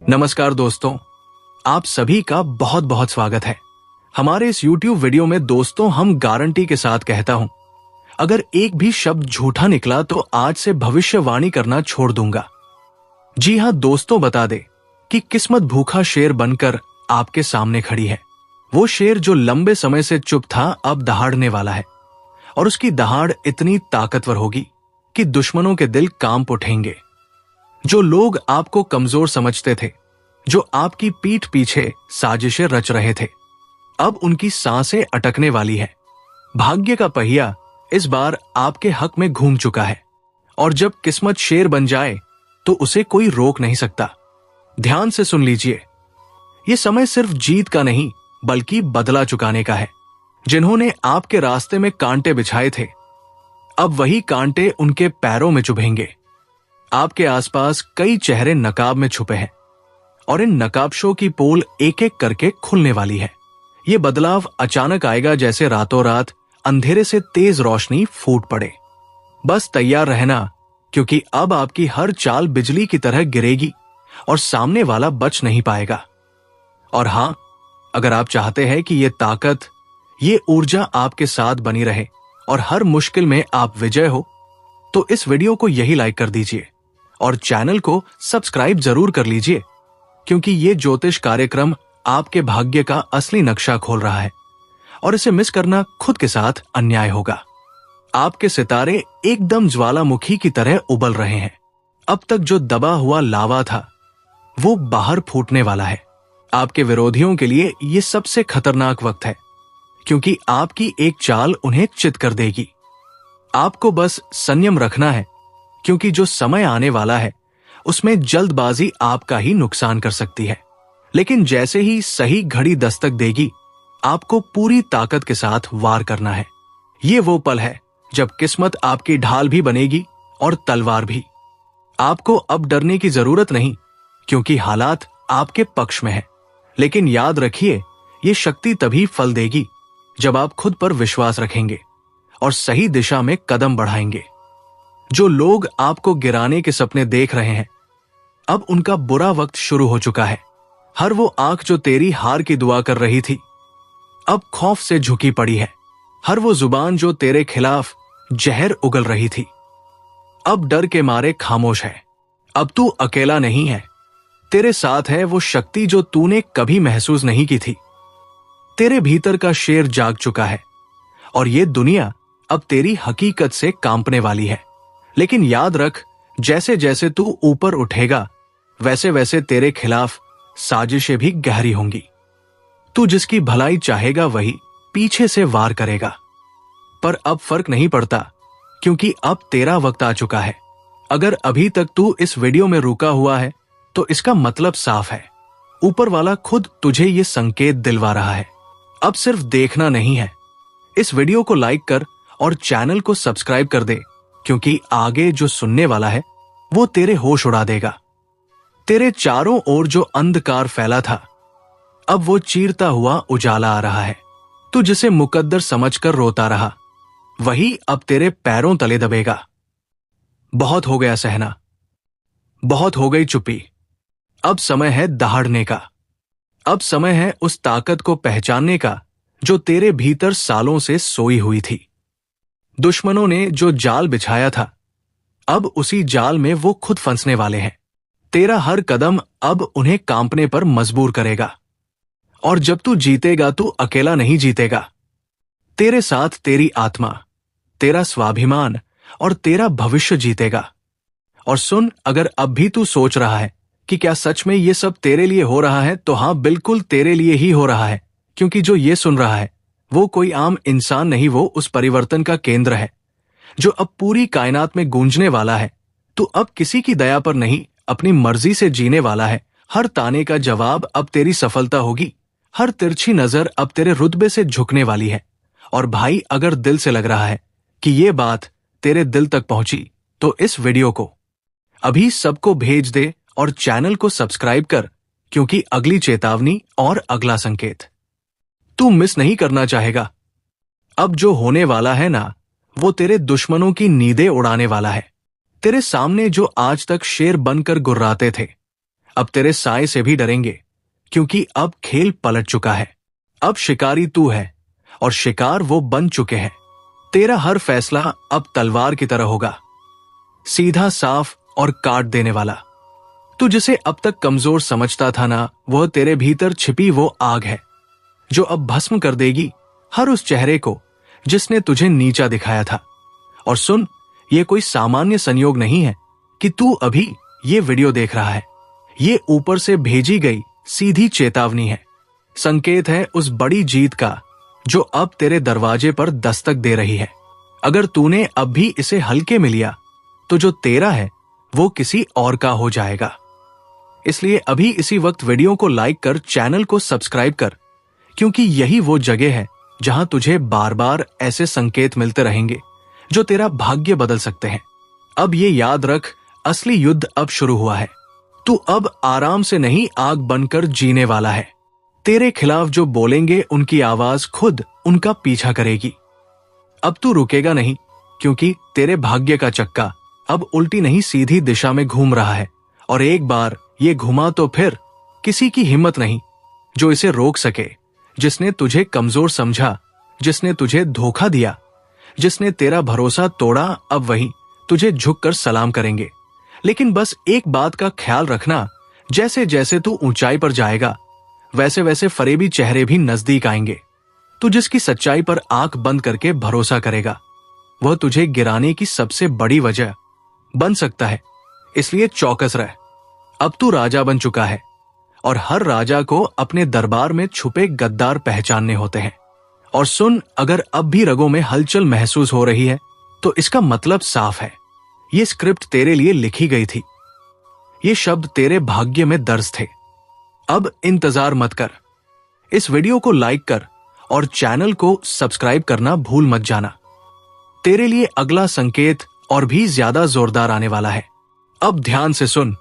नमस्कार दोस्तों, आप सभी का बहुत बहुत स्वागत है हमारे इस YouTube वीडियो में। दोस्तों, हम गारंटी के साथ कहता हूं, अगर एक भी शब्द झूठा निकला तो आज से भविष्यवाणी करना छोड़ दूंगा। जी हां दोस्तों, बता दे कि किस्मत भूखा शेर बनकर आपके सामने खड़ी है। वो शेर जो लंबे समय से चुप था, अब दहाड़ने वाला है और उसकी दहाड़ इतनी ताकतवर होगी कि दुश्मनों के दिल कांप उठेंगे। जो लोग आपको कमजोर समझते थे, जो आपकी पीठ पीछे साजिशें रच रहे थे, अब उनकी सांसें अटकने वाली है। भाग्य का पहिया इस बार आपके हक में घूम चुका है और जब किस्मत शेर बन जाए तो उसे कोई रोक नहीं सकता। ध्यान से सुन लीजिए, ये समय सिर्फ जीत का नहीं बल्कि बदला चुकाने का है। जिन्होंने आपके रास्ते में कांटे बिछाए थे, अब वही कांटे उनके पैरों में चुभेंगे। आपके आसपास कई चेहरे नकाब में छुपे हैं और इन नकाबशों की पोल एक एक करके खुलने वाली है। ये बदलाव अचानक आएगा, जैसे रातों रात अंधेरे से तेज रोशनी फूट पड़े। बस तैयार रहना, क्योंकि अब आपकी हर चाल बिजली की तरह गिरेगी और सामने वाला बच नहीं पाएगा। और हां, अगर आप चाहते हैं कि ये ताकत, ये ऊर्जा आपके साथ बनी रहे और हर मुश्किल में आप विजय हो, तो इस वीडियो को यही लाइक कर दीजिए और चैनल को सब्सक्राइब जरूर कर लीजिए, क्योंकि ये ज्योतिष कार्यक्रम आपके भाग्य का असली नक्शा खोल रहा है और इसे मिस करना खुद के साथ अन्याय होगा। आपके सितारे एकदम ज्वालामुखी की तरह उबल रहे हैं। अब तक जो दबा हुआ लावा था, वो बाहर फूटने वाला है। आपके विरोधियों के लिए ये सबसे खतरनाक वक्त है, क्योंकि आपकी एक चाल उन्हें चित कर देगी। आपको बस संयम रखना है, क्योंकि जो समय आने वाला है उसमें जल्दबाजी आपका ही नुकसान कर सकती है। लेकिन जैसे ही सही घड़ी दस्तक देगी, आपको पूरी ताकत के साथ वार करना है। ये वो पल है जब किस्मत आपकी ढाल भी बनेगी और तलवार भी। आपको अब डरने की जरूरत नहीं, क्योंकि हालात आपके पक्ष में है। लेकिन याद रखिए, ये शक्ति तभी फल देगी जब आप खुद पर विश्वास रखेंगे और सही दिशा में कदम बढ़ाएंगे। जो लोग आपको गिराने के सपने देख रहे हैं, अब उनका बुरा वक्त शुरू हो चुका है। हर वो आंख जो तेरी हार की दुआ कर रही थी, अब खौफ से झुकी पड़ी है। हर वो जुबान जो तेरे खिलाफ जहर उगल रही थी, अब डर के मारे खामोश है। अब तू अकेला नहीं है, तेरे साथ है वो शक्ति जो तूने कभी महसूस नहीं की थी। तेरे भीतर का शेर जाग चुका है और ये दुनिया अब तेरी हकीकत से कांपने वाली है। लेकिन याद रख, जैसे जैसे तू ऊपर उठेगा, वैसे वैसे तेरे खिलाफ साजिशें भी गहरी होंगी। तू जिसकी भलाई चाहेगा वही पीछे से वार करेगा। पर अब फर्क नहीं पड़ता, क्योंकि अब तेरा वक्त आ चुका है। अगर अभी तक तू इस वीडियो में रुका हुआ है, तो इसका मतलब साफ है, ऊपर वाला खुद तुझे ये संकेत दिलवा रहा है। अब सिर्फ देखना नहीं है। इस वीडियो को लाइक कर और चैनल को सब्सक्राइब कर दे, क्योंकि आगे जो सुनने वाला है वो तेरे होश उड़ा देगा। तेरे चारों ओर जो अंधकार फैला था, अब वो चीरता हुआ उजाला आ रहा है। तू जिसे मुकद्दर समझकर रोता रहा, वही अब तेरे पैरों तले दबेगा। बहुत हो गया सहना, बहुत हो गई चुप्पी। अब समय है दहाड़ने का। अब समय है उस ताकत को पहचानने का जो तेरे भीतर सालों से सोई हुई थी। दुश्मनों ने जो जाल बिछाया था, अब उसी जाल में वो खुद फंसने वाले हैं। तेरा हर कदम अब उन्हें कांपने पर मजबूर करेगा। और जब तू जीतेगा, तू अकेला नहीं जीतेगा। तेरे साथ तेरी आत्मा, तेरा स्वाभिमान और तेरा भविष्य जीतेगा। और सुन, अगर अब भी तू सोच रहा है कि क्या सच में ये सब तेरे लिए हो रहा है, तो हाँ, बिल्कुल तेरे लिए ही हो रहा है। क्योंकि जो ये सुन रहा है वो कोई आम इंसान नहीं, वो उस परिवर्तन का केंद्र है जो अब पूरी कायनात में गूंजने वाला है। तू अब किसी की दया पर नहीं, अपनी मर्जी से जीने वाला है। हर ताने का जवाब अब तेरी सफलता होगी। हर तिरछी नजर अब तेरे रुतबे से झुकने वाली है। और भाई, अगर दिल से लग रहा है कि ये बात तेरे दिल तक पहुंची, तो इस वीडियो को अभी सबको भेज दे और चैनल को सब्सक्राइब कर, क्योंकि अगली चेतावनी और अगला संकेत तू मिस नहीं करना चाहेगा। अब जो होने वाला है ना, वो तेरे दुश्मनों की नींदें उड़ाने वाला है। तेरे सामने जो आज तक शेर बनकर गुर्राते थे, अब तेरे साए से भी डरेंगे, क्योंकि अब खेल पलट चुका है। अब शिकारी तू है और शिकार वो बन चुके हैं। तेरा हर फैसला अब तलवार की तरह होगा, सीधा, साफ और काट देने वाला। तू जिसे अब तक कमजोर समझता था ना, वह तेरे भीतर छिपी वो आग है जो अब भस्म कर देगी हर उस चेहरे को जिसने तुझे नीचा दिखाया था। और सुन, ये कोई सामान्य संयोग नहीं है कि तू अभी ये वीडियो देख रहा है। ये ऊपर से भेजी गई सीधी चेतावनी है, संकेत है उस बड़ी जीत का जो अब तेरे दरवाजे पर दस्तक दे रही है। अगर तूने अब भी इसे हल्के में लिया तो जो तेरा है वो किसी और का हो जाएगा। इसलिए अभी इसी वक्त वीडियो को लाइक कर चैनल को सब्सक्राइब कर, क्योंकि यही वो जगह है जहां तुझे बार बार ऐसे संकेत मिलते रहेंगे जो तेरा भाग्य बदल सकते हैं। अब ये याद रख, असली युद्ध अब शुरू हुआ है। तू अब आराम से नहीं, आग बनकर जीने वाला है। तेरे खिलाफ जो बोलेंगे उनकी आवाज खुद उनका पीछा करेगी। अब तू रुकेगा नहीं, क्योंकि तेरे भाग्य का चक्का अब उल्टी नहीं सीधी दिशा में घूम रहा है। और एक बार ये घुमा तो फिर किसी की हिम्मत नहीं जो इसे रोक सके। जिसने तुझे कमजोर समझा, जिसने तुझे धोखा दिया, जिसने तेरा भरोसा तोड़ा, अब वही तुझे झुककर सलाम करेंगे। लेकिन बस एक बात का ख्याल रखना, जैसे जैसे तू ऊंचाई पर जाएगा वैसे वैसे फरेबी चेहरे भी नजदीक आएंगे। तू जिसकी सच्चाई पर आंख बंद करके भरोसा करेगा, वह तुझे गिराने की सबसे बड़ी वजह बन सकता है। इसलिए चौकस रह। अब तू राजा बन चुका है और हर राजा को अपने दरबार में छुपे गद्दार पहचानने होते हैं। और सुन, अगर अब भी रगों में हलचल महसूस हो रही है तो इसका मतलब साफ है, ये स्क्रिप्ट तेरे लिए लिखी गई थी। ये शब्द तेरे भाग्य में दर्ज थे। अब इंतजार मत कर, इस वीडियो को लाइक कर और चैनल को सब्सक्राइब करना भूल मत जाना। तेरे लिए अगला संकेत और भी ज्यादा जोरदार आने वाला है। अब ध्यान से सुन,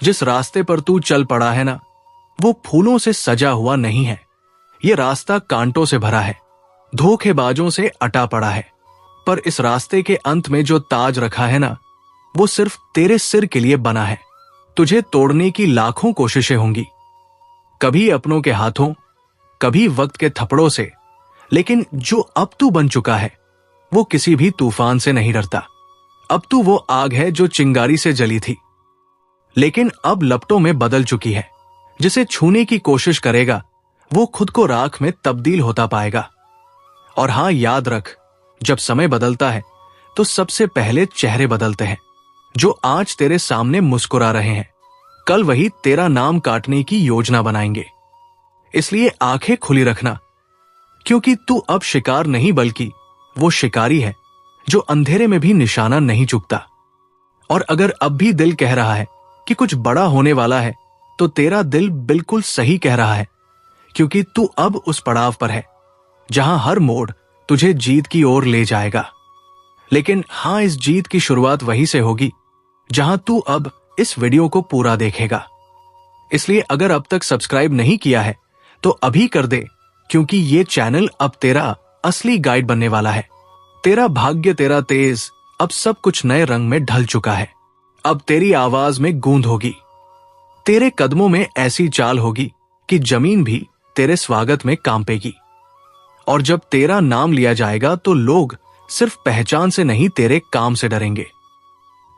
जिस रास्ते पर तू चल पड़ा है ना, वो फूलों से सजा हुआ नहीं है। ये रास्ता कांटों से भरा है, धोखेबाजों से अटा पड़ा है। पर इस रास्ते के अंत में जो ताज रखा है ना, वो सिर्फ तेरे सिर के लिए बना है। तुझे तोड़ने की लाखों कोशिशें होंगी, कभी अपनों के हाथों, कभी वक्त के थप्पड़ों से, लेकिन जो अब तू बन चुका है वो किसी भी तूफान से नहीं डरता। अब तू वो आग है जो चिंगारी से जली थी, लेकिन अब लपटों में बदल चुकी है। जिसे छूने की कोशिश करेगा वो खुद को राख में तब्दील होता पाएगा। और हां, याद रख, जब समय बदलता है तो सबसे पहले चेहरे बदलते हैं। जो आज तेरे सामने मुस्कुरा रहे हैं, कल वही तेरा नाम काटने की योजना बनाएंगे। इसलिए आंखें खुली रखना, क्योंकि तू अब शिकार नहीं बल्कि वो शिकारी है जो अंधेरे में भी निशाना नहीं चुकता। और अगर अब भी दिल कह रहा है कि कुछ बड़ा होने वाला है, तो तेरा दिल बिल्कुल सही कह रहा है, क्योंकि तू अब उस पड़ाव पर है जहां हर मोड़ तुझे जीत की ओर ले जाएगा। लेकिन हां, इस जीत की शुरुआत वहीं से होगी जहां तू अब इस वीडियो को पूरा देखेगा। इसलिए अगर अब तक सब्सक्राइब नहीं किया है तो अभी कर दे, क्योंकि ये चैनल अब तेरा असली गाइड बनने वाला है। तेरा भाग्य, तेरा तेज, अब सब कुछ नए रंग में ढल चुका है। अब तेरी आवाज में गूंज होगी, तेरे कदमों में ऐसी चाल होगी कि जमीन भी तेरे स्वागत में कांपेगी। और जब तेरा नाम लिया जाएगा तो लोग सिर्फ पहचान से नहीं, तेरे काम से डरेंगे,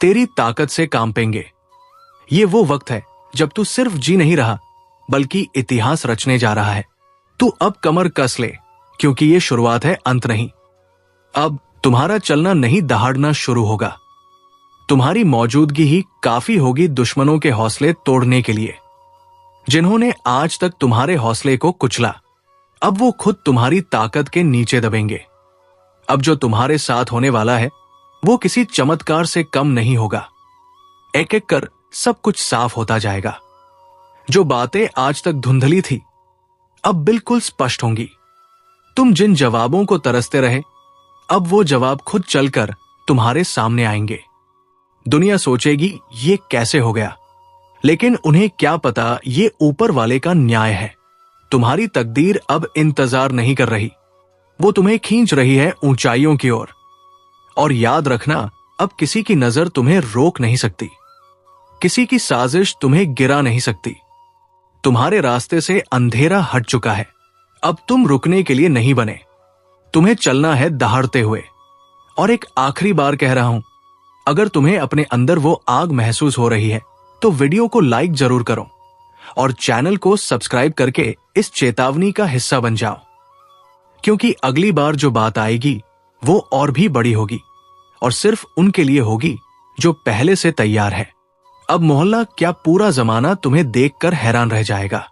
तेरी ताकत से कांपेंगे। ये वो वक्त है जब तू सिर्फ जी नहीं रहा बल्कि इतिहास रचने जा रहा है। तू अब कमर कस ले, क्योंकि ये शुरुआत है, अंत नहीं। अब तुम्हारा चलना नहीं, दहाड़ना शुरू होगा। तुम्हारी मौजूदगी ही काफी होगी दुश्मनों के हौसले तोड़ने के लिए। जिन्होंने आज तक तुम्हारे हौसले को कुचला, अब वो खुद तुम्हारी ताकत के नीचे दबेंगे। अब जो तुम्हारे साथ होने वाला है वो किसी चमत्कार से कम नहीं होगा। एक एक कर सब कुछ साफ होता जाएगा। जो बातें आज तक धुंधली थी अब बिल्कुल स्पष्ट होंगी। तुम जिन जवाबों को तरसते रहे, अब वो जवाब खुद चलकर तुम्हारे सामने आएंगे। दुनिया सोचेगी ये कैसे हो गया, लेकिन उन्हें क्या पता ये ऊपर वाले का न्याय है। तुम्हारी तकदीर अब इंतजार नहीं कर रही, वो तुम्हें खींच रही है ऊंचाइयों की ओर। और याद रखना, अब किसी की नजर तुम्हें रोक नहीं सकती। किसी की साजिश तुम्हें गिरा नहीं सकती। तुम्हारे रास्ते से अंधेरा हट चुका है। अब तुम रुकने के लिए नहीं बने, तुम्हें चलना है दहाड़ते हुए। और एक आखिरी बार कह रहा हूं, अगर तुम्हें अपने अंदर वो आग महसूस हो रही है तो वीडियो को लाइक जरूर करो और चैनल को सब्सक्राइब करके इस चेतावनी का हिस्सा बन जाओ, क्योंकि अगली बार जो बात आएगी वो और भी बड़ी होगी और सिर्फ उनके लिए होगी जो पहले से तैयार है। अब मोहल्ला क्या पूरा जमाना तुम्हें देखकर हैरान रह जाएगा।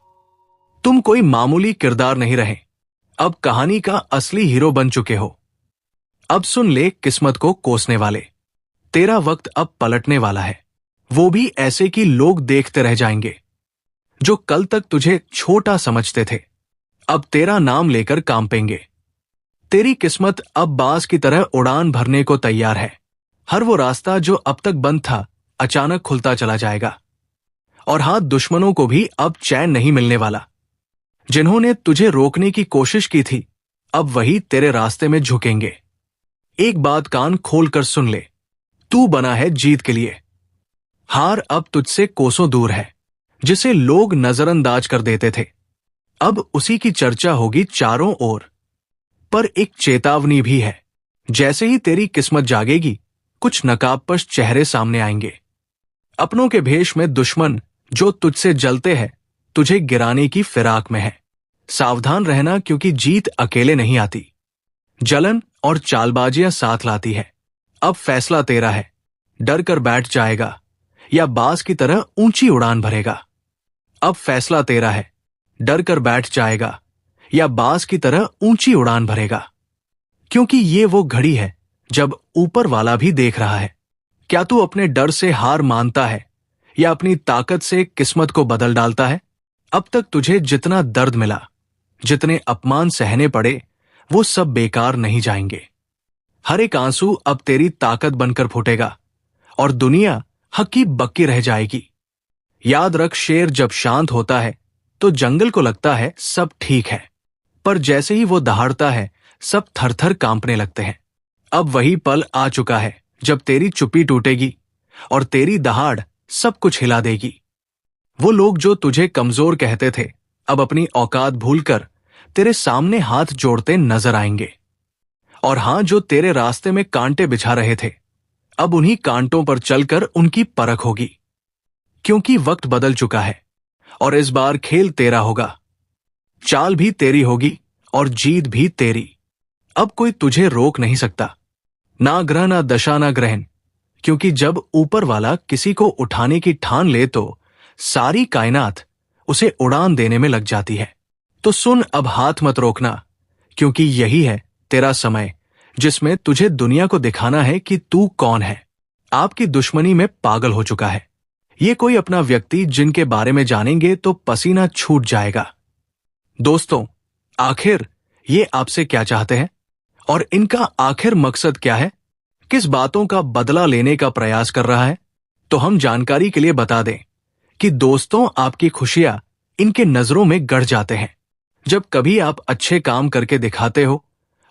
तुम कोई मामूली किरदार नहीं रहे, अब कहानी का असली हीरो बन चुके हो। अब सुन ले किस्मत को कोसने वाले, तेरा वक्त अब पलटने वाला है। वो भी ऐसे कि लोग देखते रह जाएंगे। जो कल तक तुझे छोटा समझते थे अब तेरा नाम लेकर कांपेंगे। तेरी किस्मत अब बाज की तरह उड़ान भरने को तैयार है। हर वो रास्ता जो अब तक बंद था अचानक खुलता चला जाएगा। और हाथ दुश्मनों को भी अब चैन नहीं मिलने वाला। जिन्होंने तुझे रोकने की कोशिश की थी अब वही तेरे रास्ते में झुकेंगे। एक बात कान खोलकर सुन ले, तू बना है जीत के लिए। हार अब तुझसे कोसों दूर है। जिसे लोग नजरअंदाज कर देते थे अब उसी की चर्चा होगी चारों ओर। पर एक चेतावनी भी है, जैसे ही तेरी किस्मत जागेगी कुछ नकाबपोश चेहरे सामने आएंगे। अपनों के भेष में दुश्मन जो तुझसे जलते हैं तुझे गिराने की फिराक में है। सावधान रहना, क्योंकि जीत अकेले नहीं आती, जलन और चालबाजियां साथ लाती है। अब फैसला तेरा है, डर कर बैठ जाएगा या बाज की तरह ऊंची उड़ान भरेगा। अब फैसला तेरा है, डर कर बैठ जाएगा या बाज की तरह ऊंची उड़ान भरेगा। क्योंकि ये वो घड़ी है जब ऊपर वाला भी देख रहा है। क्या तू अपने डर से हार मानता है या अपनी ताकत से किस्मत को बदल डालता है? अब तक तुझे जितना दर्द मिला, जितने अपमान सहने पड़े, वो सब बेकार नहीं जाएंगे। हर एक आंसू अब तेरी ताकत बनकर फूटेगा और दुनिया हक्की बक्की रह जाएगी। याद रख, शेर जब शांत होता है तो जंगल को लगता है सब ठीक है, पर जैसे ही वो दहाड़ता है सब थरथर कांपने लगते हैं। अब वही पल आ चुका है जब तेरी चुप्पी टूटेगी और तेरी दहाड़ सब कुछ हिला देगी। वो लोग जो तुझे कमजोर कहते थे अब अपनी औकात भूलकर तेरे सामने हाथ जोड़ते नजर आएंगे। और हां, जो तेरे रास्ते में कांटे बिछा रहे थे अब उन्हीं कांटों पर चलकर उनकी परख होगी। क्योंकि वक्त बदल चुका है और इस बार खेल तेरा होगा। चाल भी तेरी होगी और जीत भी तेरी। अब कोई तुझे रोक नहीं सकता, ना ग्रह ना दशा ना ग्रहण। क्योंकि जब ऊपर वाला किसी को उठाने की ठान ले तो सारी कायनात उसे उड़ान देने में लग जाती है। तो सुन, अब हाथ मत रोकना, क्योंकि यही है तेरा समय जिसमें तुझे दुनिया को दिखाना है कि तू कौन है। आपकी दुश्मनी में पागल हो चुका है ये कोई अपना व्यक्ति जिनके बारे में जानेंगे तो पसीना छूट जाएगा। दोस्तों, आखिर ये आपसे क्या चाहते हैं और इनका आखिर मकसद क्या है? किस बातों का बदला लेने का प्रयास कर रहा है? तो हम जानकारी के लिए बता दें कि दोस्तों, आपकी खुशियां इनके नजरों में गड़ जाते हैं। जब कभी आप अच्छे काम करके दिखाते हो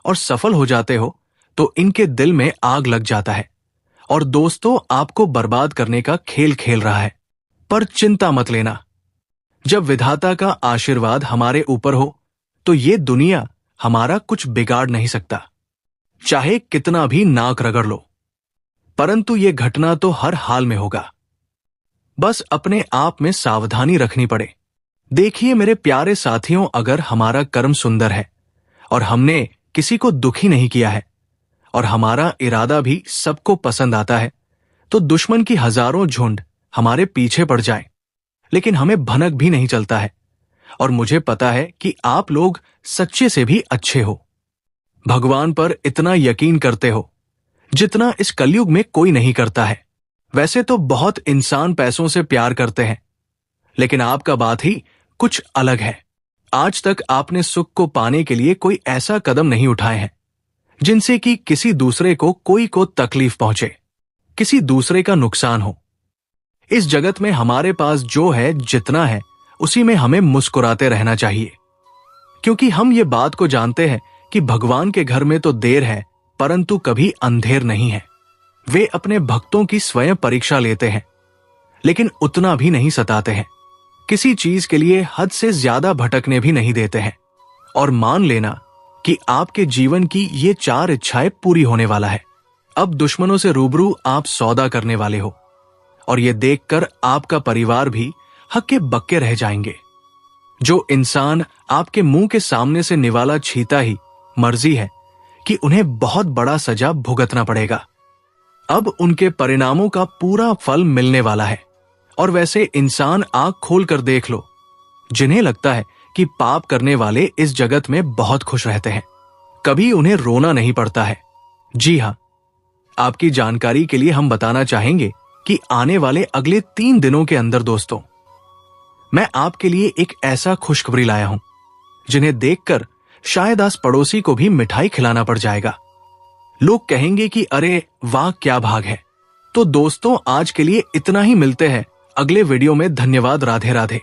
और सफल हो जाते हो तो इनके दिल में आग लग जाता है और दोस्तों आपको बर्बाद करने का खेल खेल रहा है। पर चिंता मत लेना, जब विधाता का आशीर्वाद हमारे ऊपर हो तो ये दुनिया हमारा कुछ बिगाड़ नहीं सकता, चाहे कितना भी नाक रगड़ लो। परंतु ये घटना तो हर हाल में होगा, बस अपने आप में सावधानी रखनी पड़े। देखिए मेरे प्यारे साथियों, अगर हमारा कर्म सुंदर है और हमने किसी को दुखी नहीं किया है और हमारा इरादा भी सबको पसंद आता है तो दुश्मन की हजारों झुंड हमारे पीछे पड़ जाएं, लेकिन हमें भनक भी नहीं चलता है। और मुझे पता है कि आप लोग सच्चे से भी अच्छे हो, भगवान पर इतना यकीन करते हो जितना इस कलयुग में कोई नहीं करता है। वैसे तो बहुत इंसान पैसों से प्यार करते हैं, लेकिन आपका बात ही कुछ अलग है। आज तक आपने सुख को पाने के लिए कोई ऐसा कदम नहीं उठाए हैं जिनसे कि किसी दूसरे को तकलीफ पहुंचे, किसी दूसरे का नुकसान हो। इस जगत में हमारे पास जो है, जितना है, उसी में हमें मुस्कुराते रहना चाहिए, क्योंकि हम ये बात को जानते हैं कि भगवान के घर में तो देर है परंतु कभी अंधेर नहीं है। वे अपने भक्तों की स्वयं परीक्षा लेते हैं, लेकिन उतना भी नहीं सताते हैं। किसी चीज के लिए हद से ज्यादा भटकने भी नहीं देते हैं। और मान लेना कि आपके जीवन की ये 4 इच्छाएं पूरी होने वाला है। अब दुश्मनों से रूबरू आप सौदा करने वाले हो, और ये देखकर आपका परिवार भी हक्के बक्के रह जाएंगे। जो इंसान आपके मुंह के सामने से निवाला छीता ही मर्जी है कि उन्हें बहुत बड़ा सजा भुगतना पड़ेगा। अब उनके परिणामों का पूरा फल मिलने वाला है। और वैसे इंसान आंख खोल कर देख लो, जिन्हें लगता है कि पाप करने वाले इस जगत में बहुत खुश रहते हैं, कभी उन्हें रोना नहीं पड़ता है। जी हां, आपकी जानकारी के लिए हम बताना चाहेंगे कि आने वाले अगले 3 दिनों के अंदर दोस्तों, मैं आपके लिए एक ऐसा खुशखबरी लाया हूं जिन्हें देखकर शायद आस पड़ोसी को भी मिठाई खिलाना पड़ जाएगा। लोग कहेंगे कि अरे वाह क्या भाग है। तो दोस्तों, आज के लिए इतना ही। मिलते हैं अगले वीडियो में। धन्यवाद। राधे राधे।